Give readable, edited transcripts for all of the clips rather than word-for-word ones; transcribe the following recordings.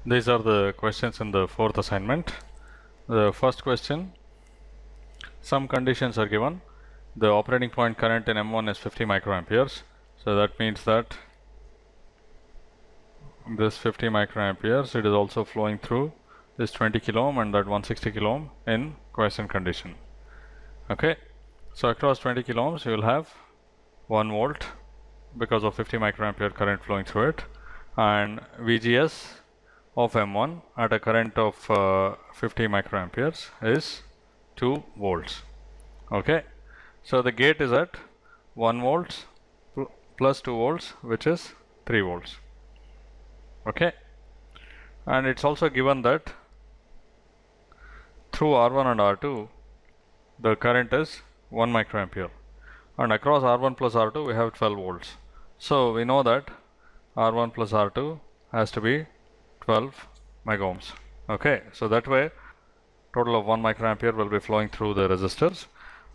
These are the questions in the fourth assignment. The first question, some conditions are given. The operating point current in M1 is 50 microamperes. So that means that this 50 microamperes, it is also flowing through this 20 kilo ohm and that 160 kilo ohm in quiescent condition. Okay, so across 20 kilo ohms you will have 1 volt because of 50 microampere current flowing through it, and VGS of M1 at a current of 50 microamperes is 2 volts. Okay, so the gate is at 1 volts plus 2 volts, which is 3 volts. Okay, and it's also given that through R1 and R2 the current is 1 microampere, and across R1 plus R2 we have 12 volts. So we know that R1 plus R2 has to be 12 megohms. Okay, so that way total of 1 microampere will be flowing through the resistors,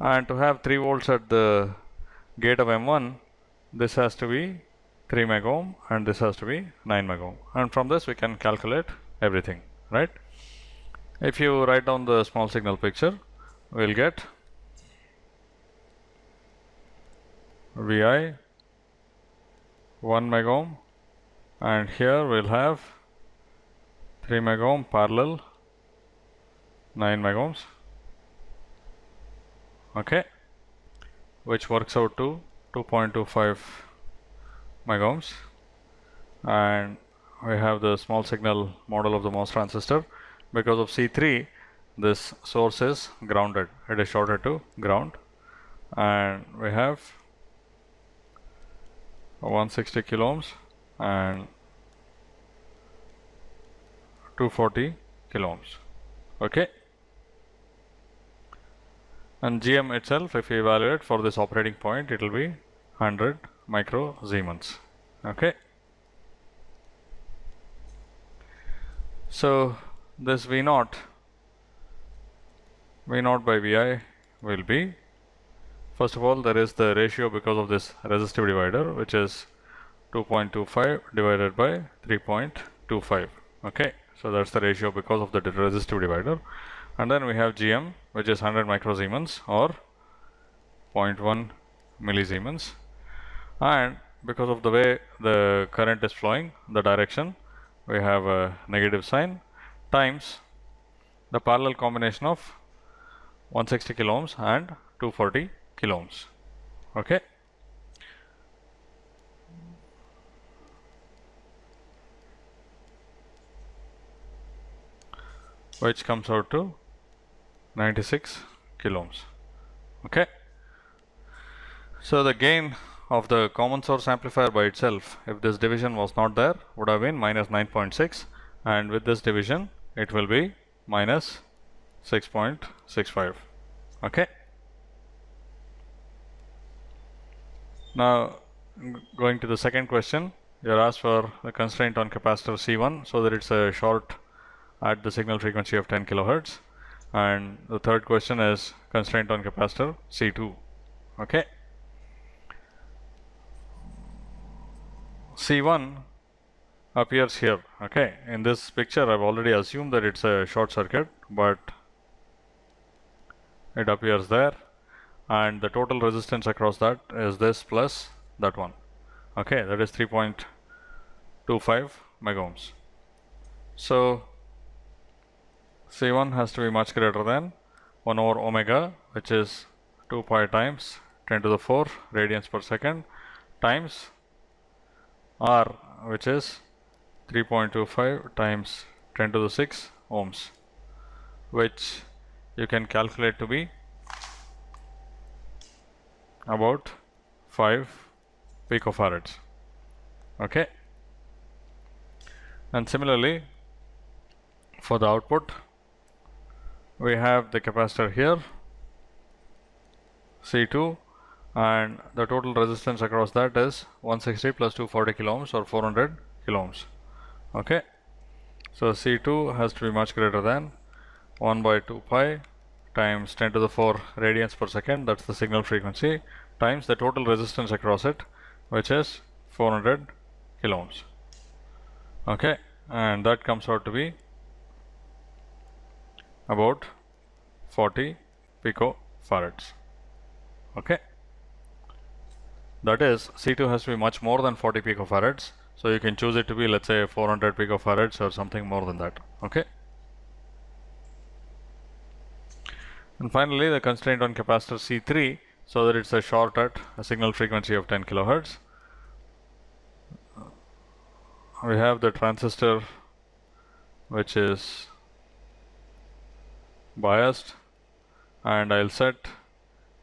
and to have 3 volts at the gate of M1, this has to be 3 megohm and this has to be 9 megohm, and from this we can calculate everything, right? If you write down the small signal picture, we'll get Vi 1 megohm, and here we'll have 3 megohm parallel 9 megohms, okay, which works out to 2.25 megohms. And we have the small signal model of the MOS transistor. Because of C3, this source is grounded, it is shorted to ground, and we have 160 kilo ohms and 240 kilo ohms. Okay, and GM itself, if we evaluate for this operating point, it will be 100 micro Siemens. Okay, so this V0 by Vi will be, first of all, there is the ratio because of this resistive divider, which is 2.25 divided by 3.25. Okay, so that's the ratio because of the resistive divider. And then we have GM, which is 100 microsiemens or 0.1 millisiemens, and because of the way the current is flowing, the direction, we have a negative sign, times the parallel combination of 160 kilo ohms and 240 kilo ohms. Okay, which comes out to 96 kilo ohms. Okay, so the gain of the common source amplifier by itself, if this division was not there, would have been minus 9.6, and with this division it will be minus 6.65. Okay, now going to the second question, you are asked for the constraint on capacitor C1 so that it's a short at the signal frequency of 10 kilohertz, and the third question is constraint on capacitor C2. Okay, C1 appears here. Okay, in this picture I've already assumed that it's a short circuit, but it appears there, and the total resistance across that is this plus that one. Okay, that is 3.25 megohms. So C1 has to be much greater than 1 over omega, which is 2 pi times 10 to the 4 radians per second, times R, which is 3.25 times 10 to the 6 ohms, which you can calculate to be about 5 picofarads. Okay, and similarly for the output, we have the capacitor here C2, and the total resistance across that is 160 plus 240 kilo ohms or 400 kilo ohms. Okay, so C2 has to be much greater than 1 by 2 pi times 10 to the 4 radians per second, that's the signal frequency, times the total resistance across it, which is 400 kilo ohms. Okay, and that comes out to be about 40 picofarads. Okay, that is C2 has to be much more than 40 picofarads, so you can choose it to be, let's say, 400 picofarads or something more than that. Okay, and finally the constraint on capacitor C3, so that it's a short at a signal frequency of 10 kilohertz. We have the transistor which is biased, and I'll set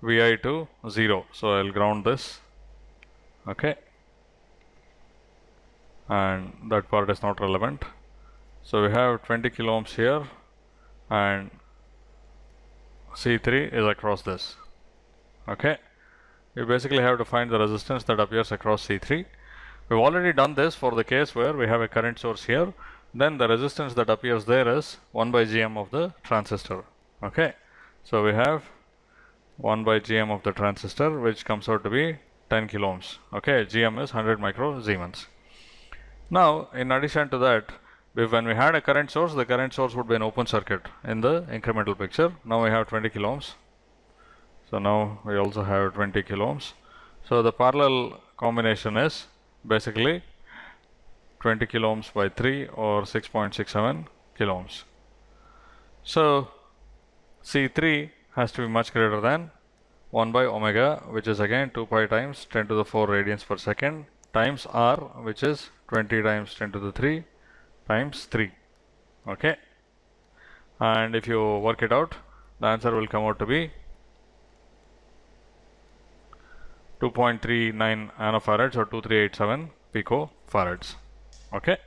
Vi to 0, so I'll ground this. Okay, and that part is not relevant. So we have 20 kilo ohms here, and C3 is across this. Okay, you basically have to find the resistance that appears across C3. We've already done this for the case where we have a current source here. Then the resistance that appears there is 1 by Gm of the transistor. Okay, so we have 1 by Gm of the transistor, which comes out to be 10 kilo ohms. Okay, Gm is 100 microsiemens. Now, in addition to that, when we had a current source, the current source would be an open circuit in the incremental picture. Now we have 20 kilo ohms. So now we also have 20 kilo ohms. So the parallel combination is basically 20 kilo ohms by 3 or 6.67 kilo ohms. So C3 has to be much greater than 1 by omega, which is again 2 pi times 10 to the 4 radians per second, times R, which is 20 times 10 to the 3 times 3. Okay, and if you work it out, the answer will come out to be 2.39 nanofarads or 2387 picofarads. Okay,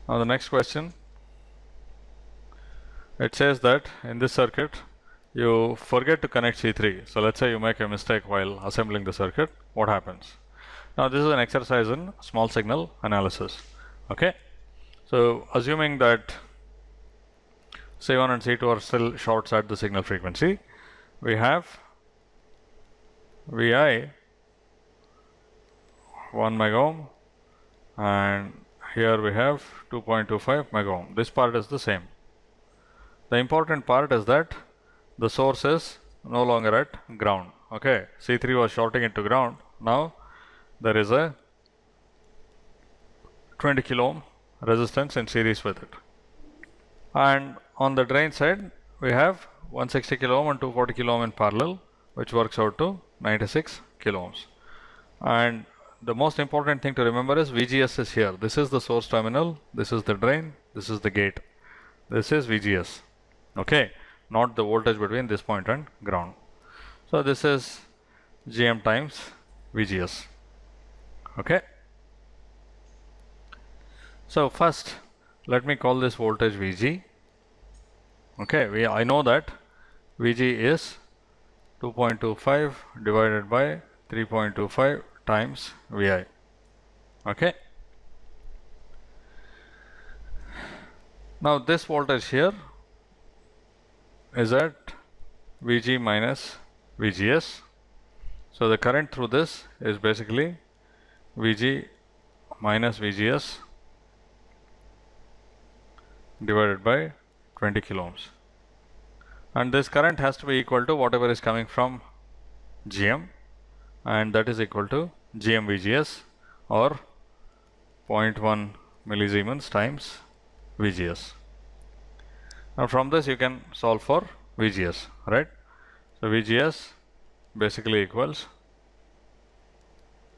now the next question, it says that in this circuit you forget to connect C3. So let's say you make a mistake while assembling the circuit. What happens? Now this is an exercise in small signal analysis. Okay, so assuming that C1 and C2 are still shorts at the signal frequency, we have Vi 1 mega ohm, and here we have 2.25 mega ohm. This part is the same. The important part is that the source is no longer at ground. Okay, C3 was shorting into ground. Now there is a 20 kilo ohm resistance in series with it, and on the drain side we have 160 kilo ohm and 240 kilo ohm in parallel, which works out to 96 kilo ohms. And the most important thing to remember is VGS is here. This is the source terminal, this is the drain, this is the gate, this is VGS. Okay, not the voltage between this point and ground. So this is Gm times VGS. Okay, so first let me call this voltage Vg. Okay, I know that Vg is 2.25 divided by 3.25 times Vi. Okay, now this voltage here is at Vg minus VGS. So the current through this is basically Vg minus VGS divided by 20 kilo ohms, and this current has to be equal to whatever is coming from Gm, and that is equal to Gm VGS or 0.1 millisiemens times VGS. Now from this you can solve for VGS, right? So VGS basically equals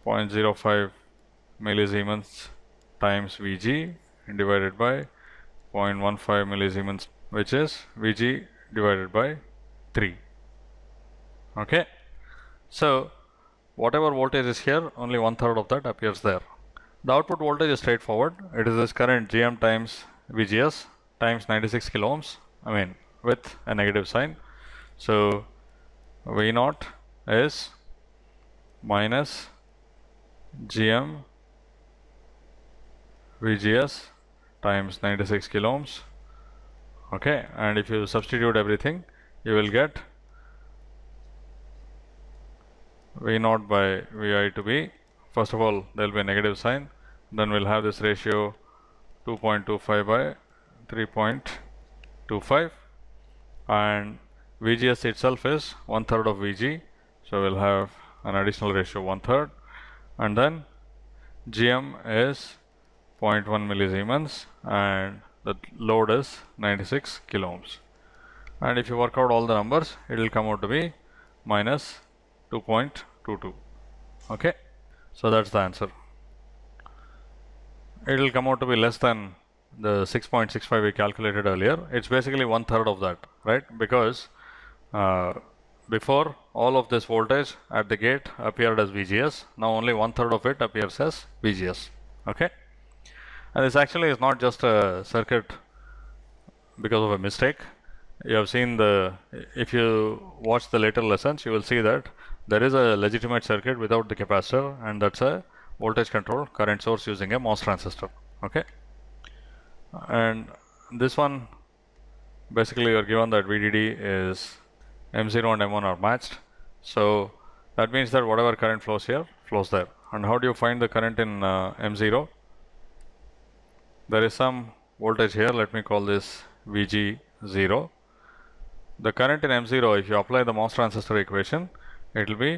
0.05 millisiemens times Vg divided by 0.15 millisiemens, which is Vg divided by 3. Okay, so whatever voltage is here, only 1/3 of that appears there. The output voltage is straightforward. It is this current Gm times VGS times 96 kilo ohms, with a negative sign. So V0 is minus Gm VGS times 96 kilo ohms. Okay, and if you substitute everything, you will get V0 by Vi to be first of all there will be a negative sign, then we'll have this ratio 2.25 by 3.25, and VGS itself is 1/3 of VG, so we'll have an additional ratio 1/3, and then GM is 0.1 millisiemens and the load is 96 kilo ohms. And if you work out all the numbers, it will come out to be minus 2.22. Okay, so that's the answer. It will come out to be less than the 6.65 we calculated earlier. It's basically 1/3 of that, right? Because before all of this voltage at the gate appeared as VGS, now only 1/3 of it appears as VGS. Okay, and this actually is not just a circuit because of a mistake. You have seen if you watch the later lessons, you will see that there is a legitimate circuit without the capacitor, and that's a voltage control current source using a MOS transistor. Okay, and this one basically you are given that VDD is M0 and M1 are matched, so that means that whatever current flows here flows there. And how do you find the current in M0? There is some voltage here, let me call this VG0. The current in M0, if you apply the MOS transistor equation, it will be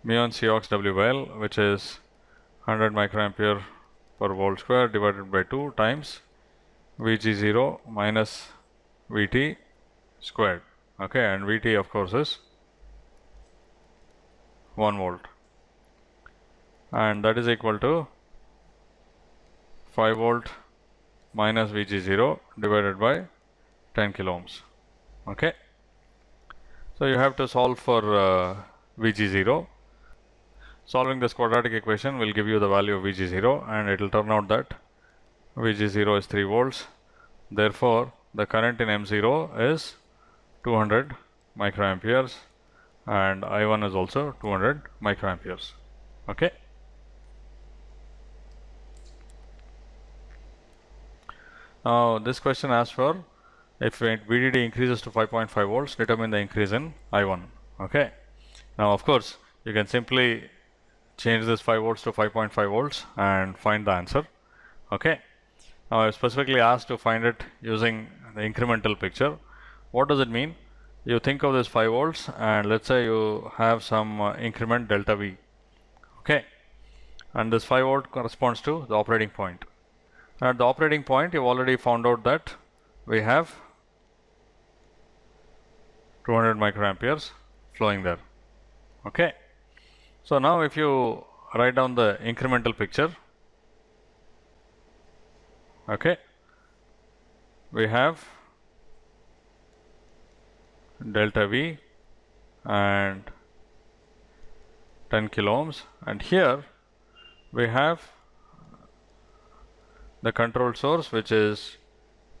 mu on C ox W by L, which is 100 microampere per volt square divided by 2 times VG0 minus VT squared. Okay, and VT of course is 1 volt, and that is equal to 5 volt minus VG0 divided by 10 kilo ohms. Okay, so you have to solve for VG0. Solving this quadratic equation will give you the value of VG0, and it will turn out that VG0 is 3 volts. Therefore, the current in M0 is 200 microamperes, and I1 is also 200 microamperes. Okay. Now this question asks for, if VDD increases to 5.5 volts, determine the increase in I1. Okay. Now of course you can simply change this 5 volts to 5.5 volts and find the answer. Okay. Now I specifically asked to find it using the incremental picture. What does it mean? You think of this 5 volts, and let's say you have some increment delta V. Okay. And this 5 volt corresponds to the operating point. At the operating point, you've already found out that we have 200 microamperes flowing there. Okay. So now if you write down the incremental picture, okay, we have delta V and 10 kilo ohms, and here we have the control source, which is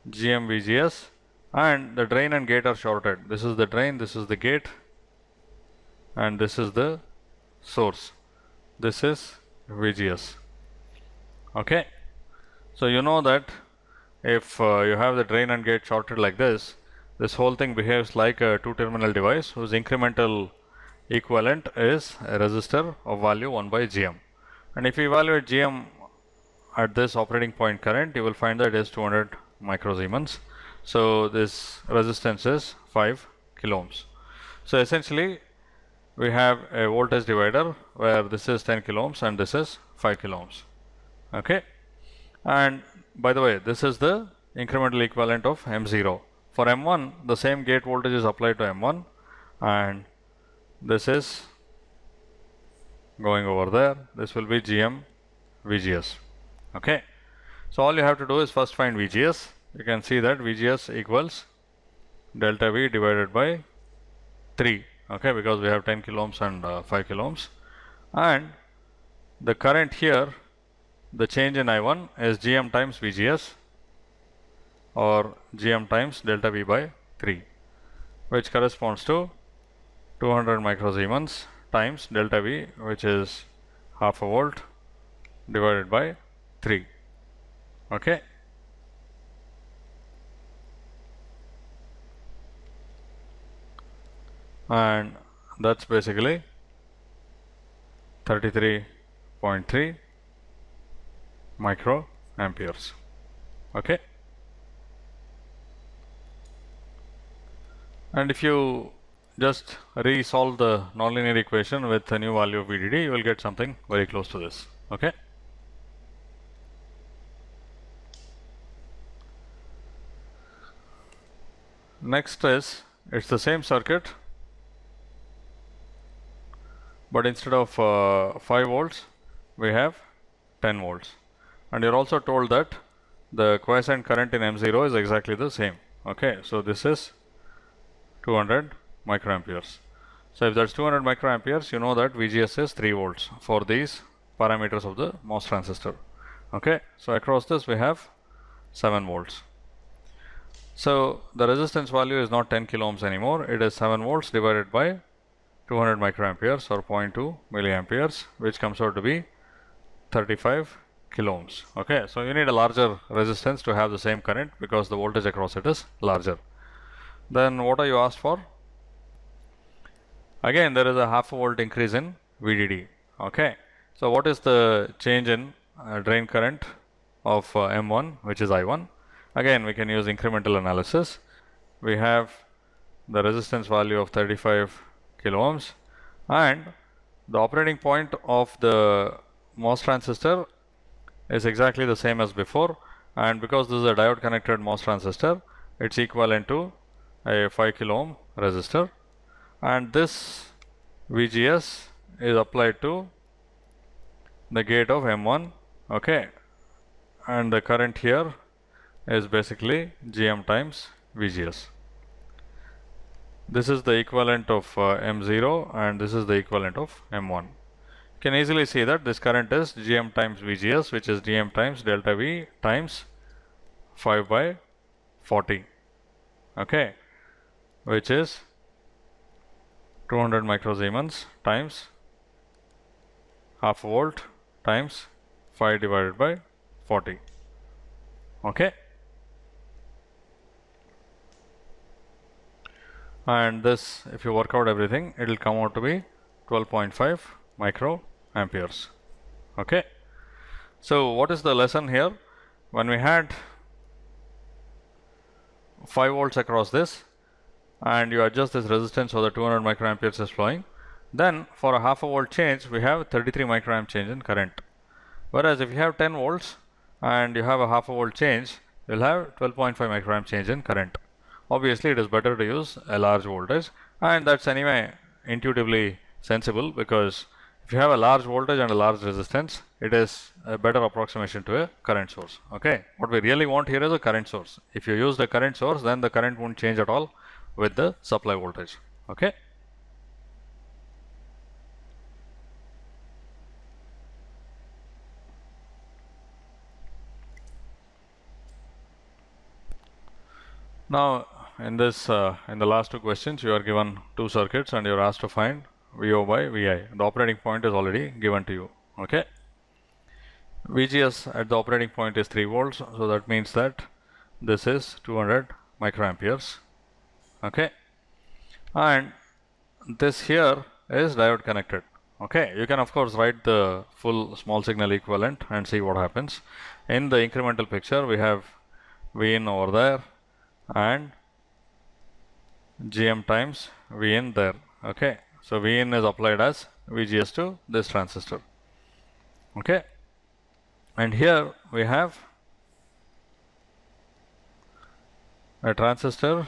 GM-VGS, and the drain and gate are shorted. This is the drain, this is the gate, and this is the source. This is VGS. Okay. So you know that if you have the drain and gate shorted like this whole thing behaves like a two-terminal device whose incremental equivalent is a resistor of value 1 by GM. And if you evaluate GM at this operating point current, you will find that it is 200 microsiemens. So this resistance is 5 kilo ohms. So essentially we have a voltage divider where this is 10 kilo ohms and this is 5 kilo ohms. Okay. And by the way, this is the incremental equivalent of M0. For M1, the same gate voltage is applied to M1, and this is going over there. This will be GM VGS. Okay. So all you have to do is first find VGS. You can see that VGS equals delta V divided by 3. Okay, because we have 10 kilo ohms and 5 kilo ohms. And the current here, the change in I1 is GM times VGS, or GM times delta V by 3, which corresponds to 200 microsiemens times delta V, which is half a volt, divided by 3. Okay. And that's basically 33.3 microamperes. Okay. And if you just resolve the nonlinear equation with a new value of VDD, you will get something very close to this. Okay. Next is, it's the same circuit, but instead of 5 volts, we have 10 volts. And you're also told that the quiescent current in M0 is exactly the same. Okay, so this is 200 microamperes. So if that's 200 microamperes, you know that VGS is 3 volts for these parameters of the MOS transistor. Okay, so across this we have 7 volts. So the resistance value is not 10 kilo ohms anymore, it is 7 volts divided by 200 microamperes or 0.2 milliamperes, which comes out to be 35 kilo ohms. Okay, so you need a larger resistance to have the same current because the voltage across it is larger. Then what are you asked for? Again, there is a half a volt increase in VDD. Okay, so what is the change in drain current of M1, which is I1? Again, we can use incremental analysis. We have the resistance value of 35 kilo ohms, and the operating point of the MOS transistor is exactly the same as before, and because this is a diode connected MOS transistor, it's equivalent to a 5 kilo ohm resistor, and this VGS is applied to the gate of M1. Okay, and the current here is basically GM times VGS. This is the equivalent of M0 and this is the equivalent of M1. You can easily see that this current is GM times VGS, which is GM times delta V times 5 by 40. Okay, which is 200 microsiemens times half volt times 5 divided by 40. Okay, and this, if you work out everything, it will come out to be 12.5 microamperes. Okay, so what is the lesson here? When we had 5 volts across this and you adjust this resistance so that 200 microamperes is flowing, then for a half a volt change we have 33 microamp change in current. Whereas if you have 10 volts and you have a half a volt change, you will have 12.5 microamp change in current. Obviously it is better to use a large voltage, and that's anyway intuitively sensible, because if you have a large voltage and a large resistance, it is a better approximation to a current source. Okay, what we really want here is a current source. If you use the current source, then the current won't change at all with the supply voltage. Okay. Now in this in the last two questions, you are given two circuits and you are asked to find VO by VI. The operating point is already given to you. Okay, VGS at the operating point is 3 volts, so that means that this is 200 microamperes. Okay, and this here is diode connected. Okay, you can of course write the full small signal equivalent and see what happens. In the incremental picture, we have Vin over there and GM times Vin there. Okay, so Vin is applied as VGS to this transistor. Okay, and here we have a transistor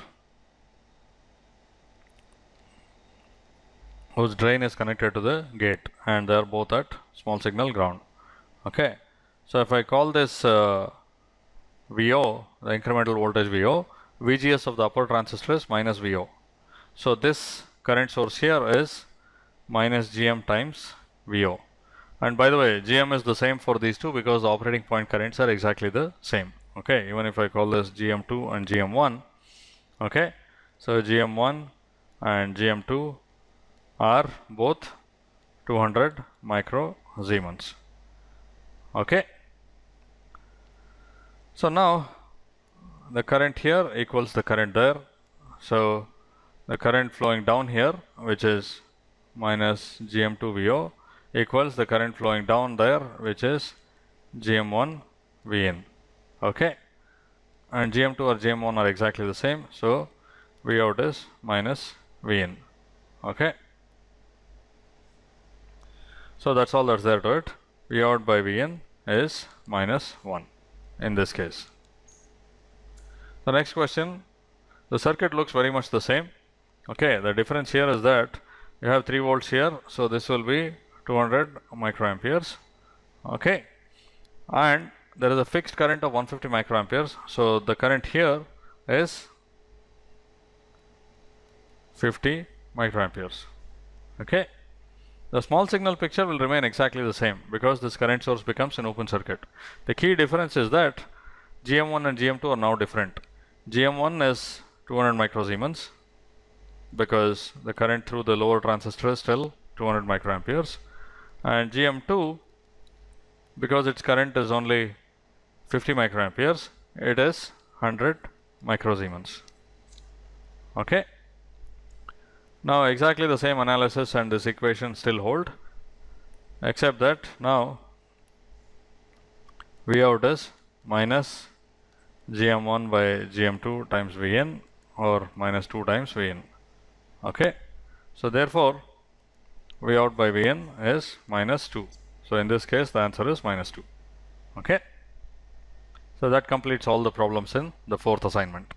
whose drain is connected to the gate, and they are both at small signal ground. Okay, so if I call this VO, the incremental voltage VO, VGS of the upper transistor is minus VO. So this current source here is minus GM times VO. And by the way, GM is the same for these two because the operating point currents are exactly the same. Okay, even if I call this GM2 and GM1, okay, so GM1 and GM2 are both 200 microsiemens. Okay, so now the current here equals the current there. So the current flowing down here, which is minus GM2 VO, equals the current flowing down there, which is GM1 Vin. Okay, and GM2 or GM1 are exactly the same, so V out is minus Vin. Okay, so that's all that's there to it. V out by Vn is minus 1 in this case. The next question, the circuit looks very much the same. Okay, the difference here is that you have 3 volts here, so this will be 200 microamperes. Okay, and there is a fixed current of 150 microamperes, so the current here is 50 microamperes. Okay, the small signal picture will remain exactly the same because this current source becomes an open circuit. The key difference is that GM1 and GM2 are now different. GM1 is 200 microsiemens because the current through the lower transistor is still 200 microamperes, and GM2, because its current is only 50 microamperes, it is 100 microsiemens. Okay, now exactly the same analysis and this equation still hold, except that now V out is minus GM1 by GM2 times Vn, or minus 2 times Vn. Okay, so therefore V out by Vn is minus 2. So in this case the answer is minus 2. Okay, so that completes all the problems in the 4th assignment.